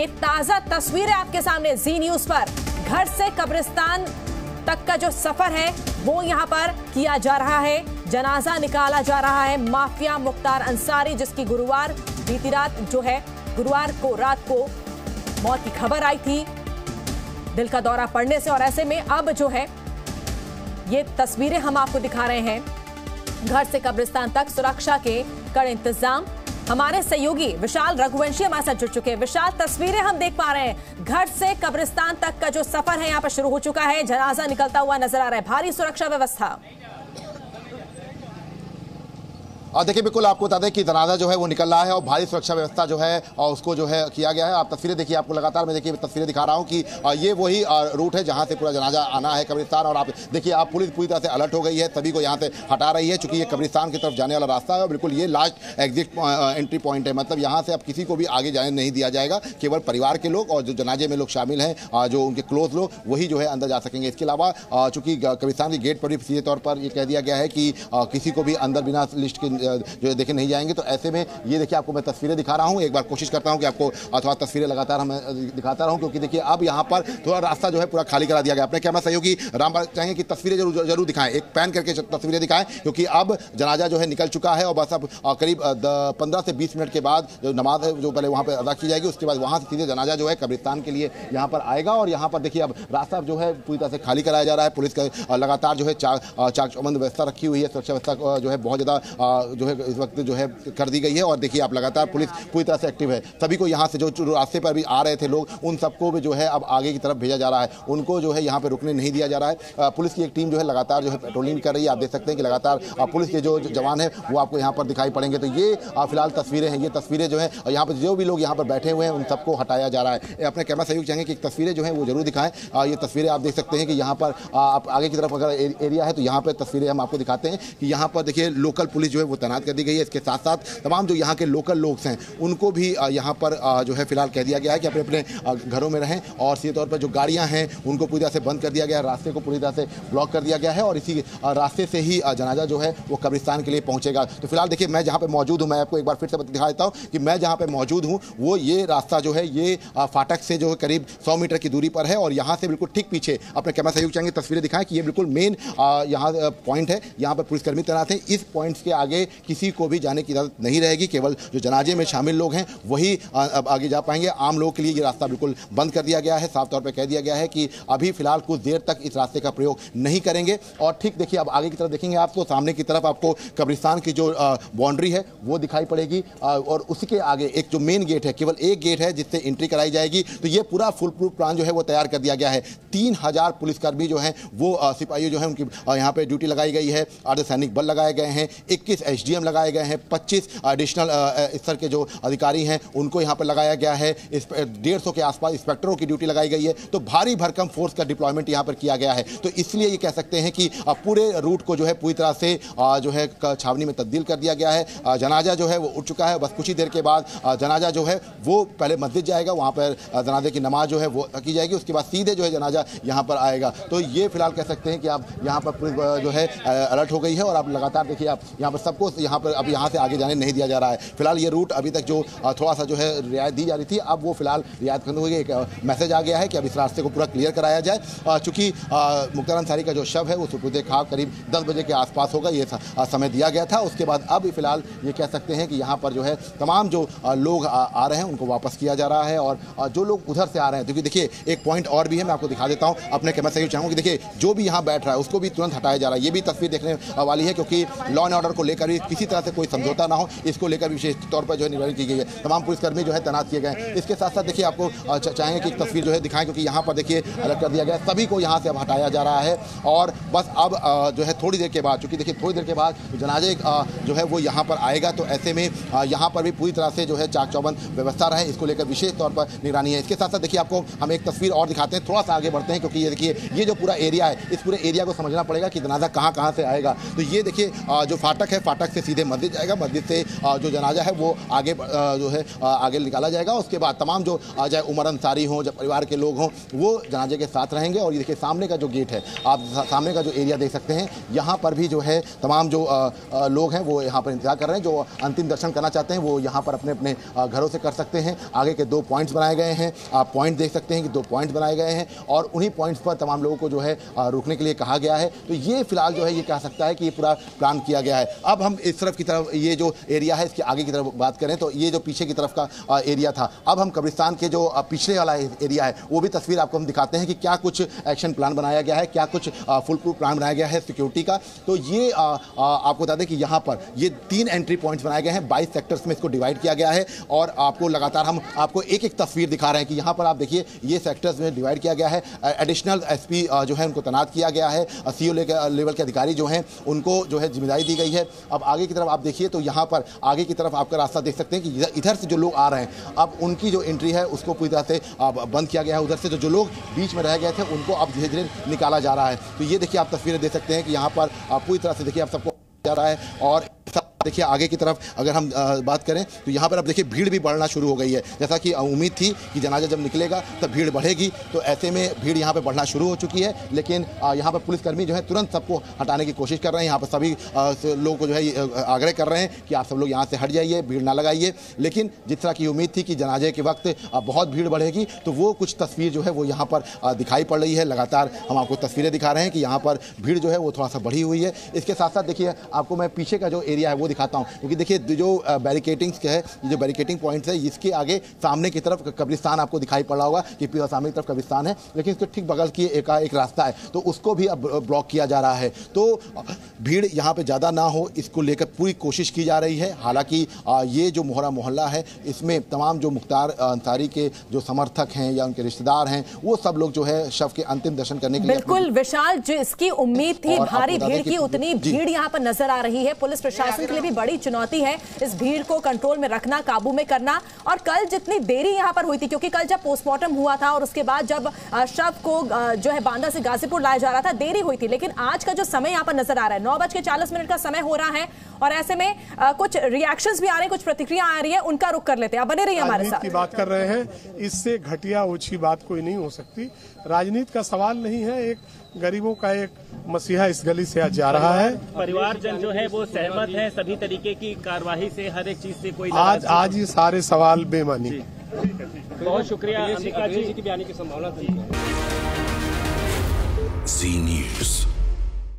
ये ताजा तस्वीरें आपके सामने जी न्यूज पर। घर से कब्रिस्तान तक का जो सफर है वो यहां पर किया जा रहा है। जनाजा निकाला जा रहा है माफिया मुख्तार अंसारी, जिसकी बीती रात जो है गुरुवार को रात को मौत की खबर आई थी दिल का दौरा पड़ने से। और ऐसे में अब जो है ये तस्वीरें हम आपको दिखा रहे हैं। घर से कब्रिस्तान तक सुरक्षा के कड़े इंतजाम। हमारे सहयोगी विशाल रघुवंशी हमारे साथ जुड़ चुके हैं। विशाल, तस्वीरें हम देख पा रहे हैं, घर से कब्रिस्तान तक का जो सफर है यहाँ पर शुरू हो चुका है। जनाजा निकलता हुआ नजर आ रहा है, भारी सुरक्षा व्यवस्था। देखिए, बिल्कुल आपको बता दें कि जनाजा जो है वो निकल रहा है और भारी सुरक्षा व्यवस्था जो है और उसको जो है किया गया है। आप तस्वीरें देखिए, आपको लगातार मैं देखिए तस्वीरें दिखा रहा हूं कि ये वही रूट है जहां से पूरा जनाजा आना है कब्रिस्तान। और आप देखिए, आप पुलिस पूरी तरह से अलर्ट हो गई है, सभी को यहां से हटा रही है, चूंकि ये कब्रिस्तान की तरफ जाने वाला रास्ता है और बिल्कुल ये लास्ट एग्जिट एंट्री पॉइंट है। मतलब यहाँ से अब किसी को भी आगे जाने नहीं दिया जाएगा, केवल परिवार के लोग और जो जनाजे में लोग शामिल हैं, जो उनके क्लोज लोग, वही जो है अंदर जा सकेंगे। इसके अलावा चूंकि कब्रिस्तान की गेट पर भी सीधे तौर पर यह कह दिया गया है कि किसी को भी अंदर बिना लिस्ट के जो देखे नहीं जाएंगे। तो ऐसे में ये देखिए, आपको मैं तस्वीरें दिखा रहा हूं, एक बार कोशिश करता हूं कि आपको अथवा तस्वीरें लगातार मैं दिखाता रहूं, क्योंकि देखिए अब यहां पर थोड़ा रास्ता जो है पूरा खाली करा दिया गया। अपने कैमरा सहयोगी रामबाग चाहेंगे कि तस्वीरें जरूर दिखाएं, एक पैन करके तस्वीरें दिखाएं, क्योंकि अब जनाजा जो है निकल चुका है और बस अब करीब 15 से 20 मिनट के बाद जो नमाज है जो पहले वहां पर अदा की जाएगी, उसके बाद वहां से सीधे जनाजा जो है कब्रिस्तान के लिए यहां पर आएगा। और यहां पर देखिए अब रास्ता जो है पूरी तरह से खाली कराया जा रहा है। पुलिस का लगातार जो है चाक चौबंद व्यवस्था रखी हुई है, सुरक्षा व्यवस्था जो है बहुत ज़्यादा जो है इस वक्त जो है कर दी गई है। और देखिए, आप लगातार पुलिस पूरी तरह से एक्टिव है। सभी को यहाँ से जो रास्ते पर भी आ रहे थे लोग, उन सबको भी जो है अब आगे की तरफ भेजा जा रहा है, उनको जो है यहाँ पे रुकने नहीं दिया जा रहा है। पुलिस की एक टीम जो है लगातार जो है पेट्रोलिंग कर रही है। आप देख सकते हैं कि लगातार पुलिस के जो जवान है वो आपको यहाँ पर दिखाई पड़ेंगे। तो ये फिलहाल तस्वीरें हैं, ये तस्वीरें जो है यहाँ पर जो भी लोग यहाँ पर बैठे हुए हैं उन सबको हटाया जा रहा है। अपने कैमरा सहयोग चाहेंगे कि तस्वीरें जो है वो जरूर दिखाएं। ये तस्वीरें आप देख सकते हैं कि यहाँ पर आप आगे की तरफ अगर एरिया है तो यहाँ पर तस्वीरें हम आपको दिखाते हैं कि यहाँ पर देखिए लोकल पुलिस जो है वो तैनात कर दी गई है। इसके साथ साथ तमाम जो यहाँ के लोकल लोग हैं उनको भी यहाँ पर जो है फिलहाल कह दिया गया है कि अपने अपने घरों में रहें। और सीधे तौर पर जो गाड़ियाँ हैं उनको पूरी तरह से बंद कर दिया गया है, रास्ते को पूरी तरह से ब्लॉक कर दिया गया है और इसी रास्ते से ही जनाजा जो है वो कब्रिस्तान के लिए पहुँचेगा। तो फिलहाल देखिए, मैं जहाँ पर मौजूद हूँ, मैं आपको एक बार फिर से दिखा देता हूँ कि मैं जहाँ पर मौजूद हूँ वो ये रास्ता जो है ये फाटक से जो है करीब 100 मीटर की दूरी पर है। और यहाँ से बिल्कुल ठीक पीछे अपने कैमरा सहयोग चाहेंगे तस्वीरें दिखाएं कि ये बिल्कुल मेन यहाँ पॉइंट है, यहाँ पर पुलिसकर्मी तैनात हैं। इस पॉइंट्स के आगे किसी को भी जाने की इजाज़त नहीं रहेगी, केवल जो जनाजे में शामिल लोग हैं वही अब आगे जा पाएंगे। आम लोगों के लिए ये रास्ता बिल्कुल बंद कर दिया गया है। साफ तौर पे कह दिया गया है कि अभी फिलहाल कुछ देर तक इस रास्ते का प्रयोग नहीं करेंगे। और ठीक देखिए, अब आगे की तरफ देखेंगे आप तो सामने की तरफ आपको कब्रिस्तान की जो बाउंड्री है वो दिखाई पड़ेगी और उसके आगे एक जो मेन गेट है, केवल एक गेट है जिससे एंट्री कराई जाएगी। तो ये पूरा फुल प्रूफ प्लान जो है वो तैयार कर दिया गया है। 3000 पुलिसकर्मी जो हैं वो सिपाही जो है उनकी यहाँ पे ड्यूटी लगाई गई है, अर्धसैनिक बल लगाए गए हैं, 21 SDM लगाए गए हैं, 25 एडिशनल स्तर के जो अधिकारी हैं उनको यहाँ पर लगाया गया है। 150 के आसपास इंस्पेक्टरों की ड्यूटी लगाई गई है। तो भारी भरकम फोर्स का डिप्लॉयमेंट यहाँ पर किया गया है। तो इसलिए ये कह सकते हैं कि पूरे रूट को जो है पूरी तरह से जो है छावनी में तब्दील कर दिया गया है। जनाजा जो है वो उठ चुका है, बस कुछ ही देर के बाद जनाजा जो है वो पहले मस्जिद जाएगा, वहाँ पर जनाजे की नमाज जो है वो की जाएगी, उसके बाद सीधे जो है जनाजा यहाँ पर आएगा। तो ये फिलहाल कह सकते हैं कि आप यहाँ पर पुलिस जो है अलर्ट हो गई है और आप लगातार देखिए, आप यहाँ पर सबको यहाँ पर अब यहाँ से आगे जाने नहीं दिया जा रहा है। फिलहाल ये रूट अभी तक जो थोड़ा सा जो है रियायत दी जा रही थी, अब वो फिलहाल रियायत खत्म हो गई। एक मैसेज आ गया है कि अब इस रास्ते को पूरा क्लियर कराया जाए। चूंकि मुख्तार अंसारी का जो शव है वो सुपुर्दे खाक करीब 10 बजे के आसपास होगा, ये समय दिया गया था। उसके बाद अब फिलहाल ये कह सकते हैं कि यहाँ पर जो है तमाम जो लोग आ रहे हैं उनको वापस किया जा रहा है। और जो लोग उधर से आ रहे हैं, क्योंकि देखिए एक पॉइंट और भी है, मैं आपको दिखा देता हूँ अपने कैमरा से। चाहूँगा कि देखिए जो भी यहाँ बैठ रहा है उसको भी तुरंत हटाया जा रहा है। ये भी तस्वीर देखने वाली है, क्योंकि लॉ एंड ऑर्डर को लेकर भी किसी तरह से कोई समझौता ना हो, इसको लेकर विशेष तौर पर जो है निगरानी की गई है। तमाम पुलिसकर्मी जो है तैनात किए गए हैं। इसके साथ साथ देखिए, आपको चाहेंगे कि एक तस्वीर जो है दिखाएं, क्योंकि यहाँ पर देखिए अलग कर दिया गया, सभी को यहाँ से अब हटाया जा रहा है। और बस अब जो है थोड़ी देर के बाद, चूँकि देखिए थोड़ी देर के बाद जनाजे जो है वो यहाँ पर आएगा, तो ऐसे में यहाँ पर भी पूरी तरह से जो है चाक चौबंद व्यवस्था रहे, इसको लेकर विशेष तौर पर निगरानी है। इसके साथ साथ देखिए, आपको हम एक तस्वीर और दिखाते हैं, थोड़ा सा आगे बढ़ते हैं, क्योंकि ये देखिए ये जो पूरा एरिया है, इस पूरे एरिया को समझना पड़ेगा कि जनाजा कहाँ से आएगा। तो ये देखिए जो फाटक है, फाटक फाटक से सीधे मस्जिद जाएगा, मस्जिद से जो जनाजा है वो आगे जो है आगे निकाला जाएगा। उसके बाद तमाम जो चाहे उमर अंसारी हों, जब परिवार के लोग हों, वो जनाजे के साथ रहेंगे। और ये देखिए सामने का जो गेट है, आप सामने का जो एरिया देख सकते हैं, यहाँ पर भी जो है तमाम जो लोग हैं वो यहाँ पर इंतजार कर रहे हैं। जो अंतिम दर्शन करना चाहते हैं वो यहाँ पर अपने अपने घरों से कर सकते हैं। आगे के 2 पॉइंट्स बनाए गए हैं, आप पॉइंट देख सकते हैं कि 2 पॉइंट्स बनाए गए हैं और उन्हीं पॉइंट्स पर तमाम लोगों को जो है रुकने के लिए कहा गया है। तो ये फिलहाल जो है ये कह सकता है कि ये पूरा प्लान किया गया है। अब हम इस तरफ की तरफ, ये जो एरिया है इसके आगे की तरफ बात करें तो ये जो पीछे की तरफ का एरिया था, अब हम कब्रिस्तान के जो पिछले वाला एरिया है वो भी तस्वीर आपको हम दिखाते हैं कि क्या कुछ एक्शन प्लान बनाया गया है, क्या कुछ फुल प्रूफ प्लान बनाया गया है सिक्योरिटी का। तो ये आपको बता दें कि यहाँ पर ये 3 एंट्री पॉइंट्स बनाए गए हैं, 22 सेक्टर्स में इसको डिवाइड किया गया है। और आपको लगातार हम आपको एक एक तस्वीर दिखा रहे हैं कि यहाँ पर आप देखिए ये सेक्टर्स में डिवाइड किया गया है। एडिशनल एसपी जो है उनको तैनात किया गया है, सीओ लेवल के अधिकारी जो हैं उनको जो है जिम्मेदारी दी गई है। अब आगे की तरफ आप देखिए तो यहाँ पर आगे की तरफ आपका रास्ता देख सकते हैं कि इधर से जो लोग आ रहे हैं अब उनकी जो एंट्री है उसको पूरी तरह से बंद किया गया है। उधर से जो लोग बीच में रह गए थे उनको अब धीरे धीरे निकाला जा रहा है। तो ये देखिए आप तस्वीरें देख सकते हैं कि यहाँ पर पूरी तरह से देखिए आप सबको जा रहा है। और देखिए आगे की तरफ अगर हम बात करें तो यहाँ पर अब देखिए भीड़ भी बढ़ना शुरू हो गई है। जैसा कि उम्मीद थी कि जनाजा जब निकलेगा तब भीड़ बढ़ेगी, तो ऐसे में भीड़ यहाँ पे बढ़ना शुरू हो चुकी है। लेकिन यहाँ पर पुलिसकर्मी जो है तुरंत सबको हटाने की कोशिश कर रहे हैं। यहाँ पर सभी लोगों को जो है आग्रह कर रहे हैं कि आप सब लोग यहाँ से हट जाइए, भीड़ ना लगाइए। लेकिन जिस तरह की उम्मीद थी कि जनाजे के वक्त बहुत भीड़ बढ़ेगी, तो वो कुछ तस्वीर जो है वो यहाँ पर दिखाई पड़ रही है। लगातार हम आपको तस्वीरें दिखा रहे हैं कि यहाँ पर भीड़ जो है वो थोड़ा सा बढ़ी हुई है। इसके साथ साथ देखिए आपको मैं पीछे का जो एरिया है वो दिखाता हूं, क्योंकि देखिए जो बैरिकेटिंग्स के है, जो बैरिकेटिंग पॉइंट्स है, इसके आगे सामने की तरफ कब्रिस्तान आपको दिखाई पड़ रहा होगा कि सामने की तरफ कब्रिस्तान है, लेकिन इसके ठीक बगल की एक रास्ता है तो उसको भी अब ब्लॉक किया जा रहा है। तो भीड़ यहाँ पे ज़्यादा ना हो इसको लेकर पूरी कोशिश की जा रही है। हालांकि ये जो मोहरा मोहल्ला है इसमें तमाम जो मुख्तार अंसारी के जो समर्थक हैं या उनके रिश्तेदार हैं वो सब लोग जो है शव के अंतिम दर्शन करने के लिए बिल्कुल विशाल, जिसकी उम्मीद थी भारी भीड़ की उतनी भीड़ यहाँ पर नजर आ रही है। पुलिस प्रशासन के लिए भी बड़ी चुनौती है इस भीड़ को कंट्रोल में रखना, काबू में करना। और कल जितनी देरी यहाँ पर हुई थी, क्योंकि कल जब पोस्टमार्टम हुआ था और उसके बाद जब शव को जो है बांदा से गाजीपुर लाया जा रहा था, देरी हुई थी। लेकिन आज का जो समय यहाँ पर नजर आ रहा है 9:40 का समय हो रहा है और ऐसे में कुछ रिएक्शंस भी आ रहे हैं, कुछ प्रतिक्रिया आ रही है, उनका रुख कर लेते हैं। आप बने रहिए हमारे साथ। की बात कर रहे हैं, इससे घटिया ओछी बात कोई नहीं हो सकती। राजनीति का सवाल नहीं है, एक गरीबों का एक मसीहा इस गली से आज जा रहा है। परिवारजन जो है वो सहमत है सभी तरीके की कार्यवाही से, हर एक चीज से कोई आज ये सारे सवाल बेमानी। बहुत शुक्रिया। अंबिका जी की बयानी की संभावना थी। जी न्यूज़।